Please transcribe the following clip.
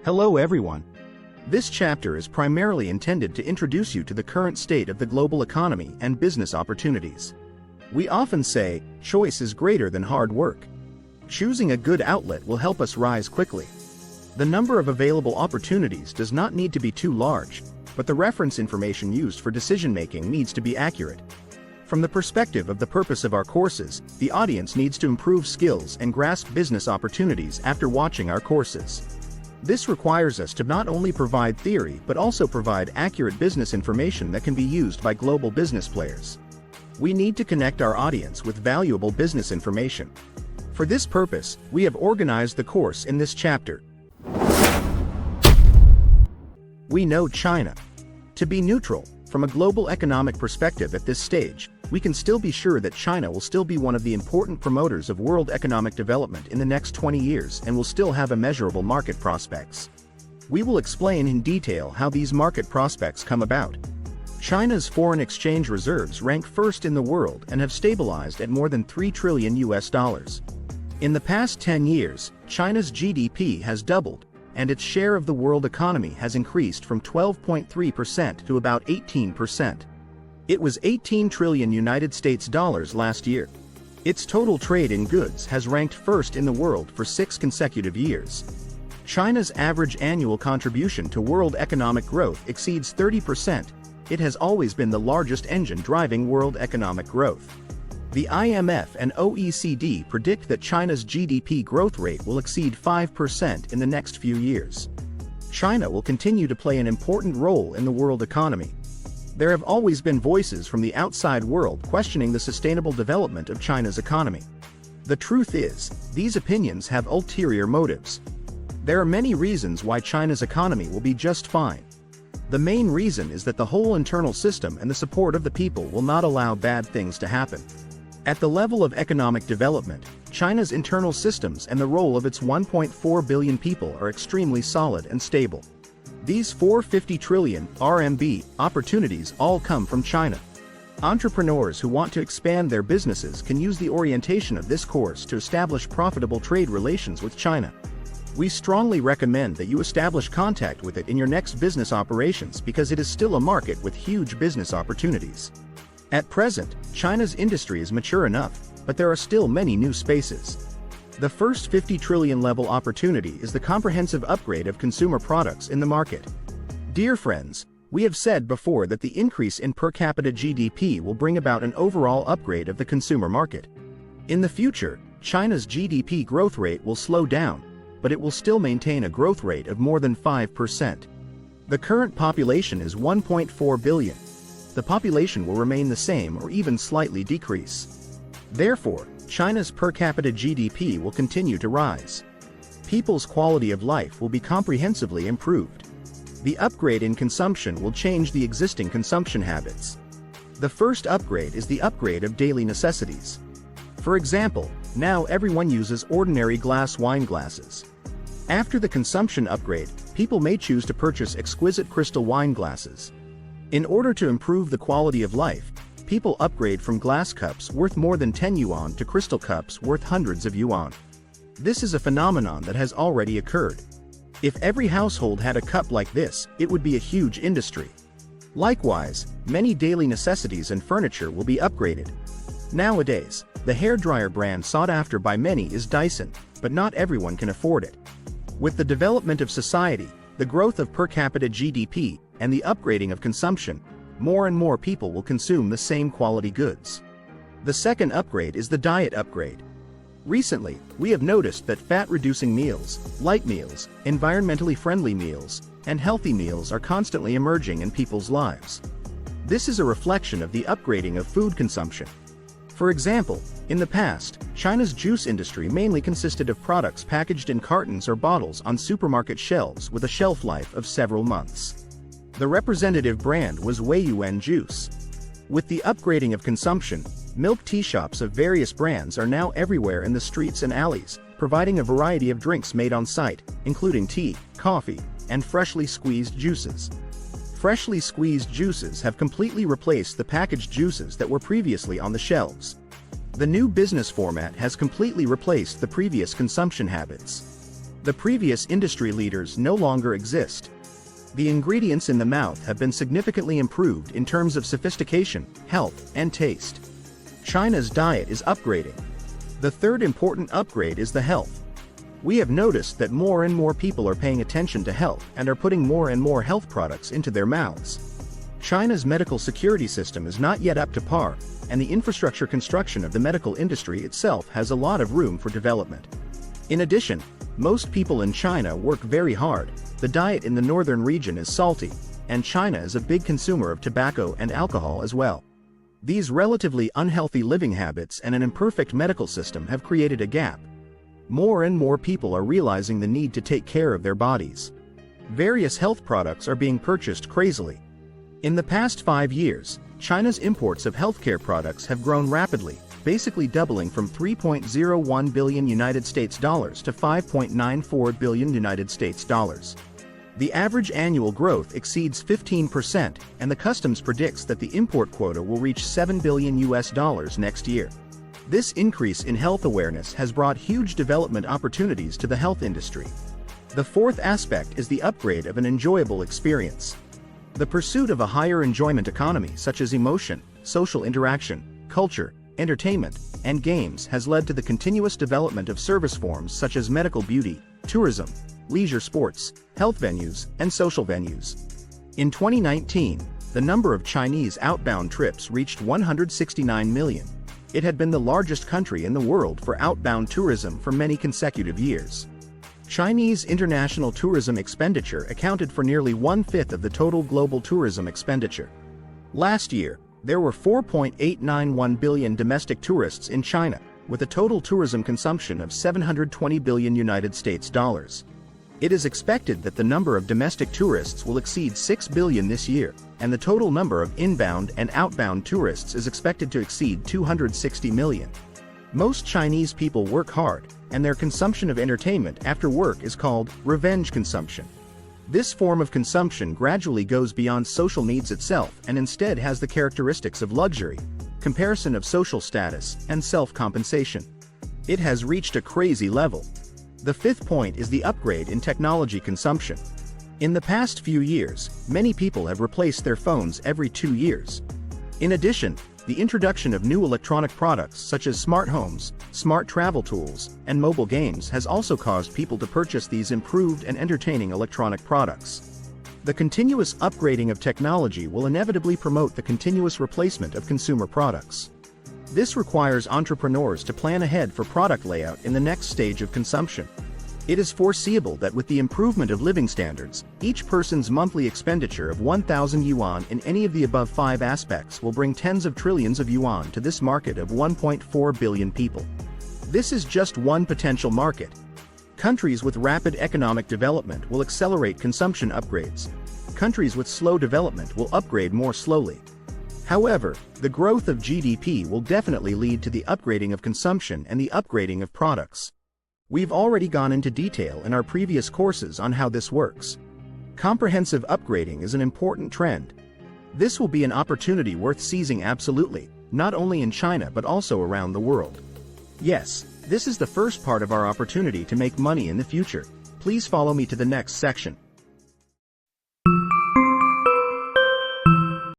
Hello everyone. This chapter is primarily intended to introduce you to the current state of the global economy and business opportunities. We often say, choice is greater than hard work. Choosing a good outlet will help us rise quickly. The number of available opportunities does not need to be too large, but the reference information used for decision-making needs to be accurate. From the perspective of the purpose of our courses, the audience needs to improve skills and grasp business opportunities after watching our courses. This requires us to not only provide theory but also provide accurate business information that can be used by global business players. We need to connect our audience with valuable business information. For this purpose, we have organized the course in this chapter. We know China. To be neutral, from a global economic perspective at this stage, we can still be sure that China will still be one of the important promoters of world economic development in the next 20 years and will still have immeasurable market prospects. We will explain in detail how these market prospects come about. China's foreign exchange reserves rank first in the world and have stabilized at more than $3 trillion. In the past 10 years, China's GDP has doubled, and its share of the world economy has increased from 12.3% to about 18%. It was $18 trillion last year. Its total trade in goods has ranked first in the world for 6 consecutive years. China's average annual contribution to world economic growth exceeds 30%. It has always been the largest engine driving world economic growth. The IMF and OECD predict that China's GDP growth rate will exceed 5% in the next few years. China will continue to play an important role in the world economy. There have always been voices from the outside world questioning the sustainable development of China's economy. The truth is, these opinions have ulterior motives. There are many reasons why China's economy will be just fine. The main reason is that the whole internal system and the support of the people will not allow bad things to happen. At the level of economic development, China's internal systems and the role of its 1.4 billion people are extremely solid and stable. These 450 trillion RMB opportunities all come from China. Entrepreneurs who want to expand their businesses can use the orientation of this course to establish profitable trade relations with China. We strongly recommend that you establish contact with it in your next business operations because it is still a market with huge business opportunities. At present, China's industry is mature enough, but there are still many new spaces. The first 50 trillion level opportunity is the comprehensive upgrade of consumer products in the market. Dear friends, we have said before that the increase in per capita GDP will bring about an overall upgrade of the consumer market. In the future, China's GDP growth rate will slow down, but it will still maintain a growth rate of more than 5%. The current population is 1.4 billion. The population will remain the same or even slightly decrease. Therefore, China's per capita GDP will continue to rise. People's quality of life will be comprehensively improved. The upgrade in consumption will change the existing consumption habits. The first upgrade is the upgrade of daily necessities. For example, now everyone uses ordinary glass wine glasses. After the consumption upgrade, people may choose to purchase exquisite crystal wine glasses. In order to improve the quality of life, people upgrade from glass cups worth more than 10 yuan to crystal cups worth hundreds of yuan. This is a phenomenon that has already occurred. If every household had a cup like this, it would be a huge industry. Likewise, many daily necessities and furniture will be upgraded. Nowadays, the hairdryer brand sought after by many is Dyson, but not everyone can afford it. With the development of society, the growth of per capita GDP, and the upgrading of consumption, more and more people will consume the same quality goods. The second upgrade is the diet upgrade. Recently, we have noticed that fat-reducing meals, light meals, environmentally friendly meals, and healthy meals are constantly emerging in people's lives. This is a reflection of the upgrading of food consumption. For example, in the past, China's juice industry mainly consisted of products packaged in cartons or bottles on supermarket shelves with a shelf life of several months. The representative brand was Weiyuan juice. With the upgrading of consumption, milk tea shops of various brands are now everywhere in the streets and alleys, providing a variety of drinks made on site, including tea, coffee, and freshly squeezed juices. Freshly squeezed juices have completely replaced the packaged juices that were previously on the shelves. The new business format has completely replaced the previous consumption habits. The previous industry leaders no longer exist. The ingredients in the mouth have been significantly improved in terms of sophistication, health, and taste. China's diet is upgrading. The third important upgrade is the health. We have noticed that more and more people are paying attention to health and are putting more and more health products into their mouths. China's medical security system is not yet up to par, and the infrastructure construction of the medical industry itself has a lot of room for development. In addition, most people in China work very hard. The diet in the northern region is salty, and China is a big consumer of tobacco and alcohol as well. These relatively unhealthy living habits and an imperfect medical system have created a gap. More and more people are realizing the need to take care of their bodies. Various health products are being purchased crazily. In the past 5 years, China's imports of healthcare products have grown rapidly, basically doubling from $3.01 billion to $5.94 billion. The average annual growth exceeds 15%, and the customs predicts that the import quota will reach $7 billion next year. This increase in health awareness has brought huge development opportunities to the health industry. The fourth aspect is the upgrade of an enjoyable experience. The pursuit of a higher enjoyment economy such as emotion, social interaction, culture, entertainment, and games has led to the continuous development of service forms such as medical beauty, tourism, leisure sports, health venues, and social venues. In 2019, the number of Chinese outbound trips reached 169 million. It had been the largest country in the world for outbound tourism for many consecutive years. Chinese international tourism expenditure accounted for nearly 1/5 of the total global tourism expenditure. Last year, there were 4.891 billion domestic tourists in China, with a total tourism consumption of $720 billion. It is expected that the number of domestic tourists will exceed 6 billion this year, and the total number of inbound and outbound tourists is expected to exceed 260 million. Most Chinese people work hard, and their consumption of entertainment after work is called revenge consumption. This form of consumption gradually goes beyond social needs itself and instead has the characteristics of luxury, comparison of social status, and self-compensation. It has reached a crazy level. The fifth point is the upgrade in technology consumption. In the past few years, many people have replaced their phones every 2 years. In addition, the introduction of new electronic products such as smart homes, smart travel tools, and mobile games has also caused people to purchase these improved and entertaining electronic products. The continuous upgrading of technology will inevitably promote the continuous replacement of consumer products. This requires entrepreneurs to plan ahead for product layout in the next stage of consumption. It is foreseeable that with the improvement of living standards, each person's monthly expenditure of 1,000 yuan in any of the above 5 aspects will bring tens of trillions of yuan to this market of 1.4 billion people. This is just one potential market. Countries with rapid economic development will accelerate consumption upgrades. Countries with slow development will upgrade more slowly. However, the growth of GDP will definitely lead to the upgrading of consumption and the upgrading of products. We've already gone into detail in our previous courses on how this works. Comprehensive upgrading is an important trend. This will be an opportunity worth seizing absolutely, not only in China but also around the world. Yes, this is the first part of our opportunity to make money in the future. Please follow me to the next section.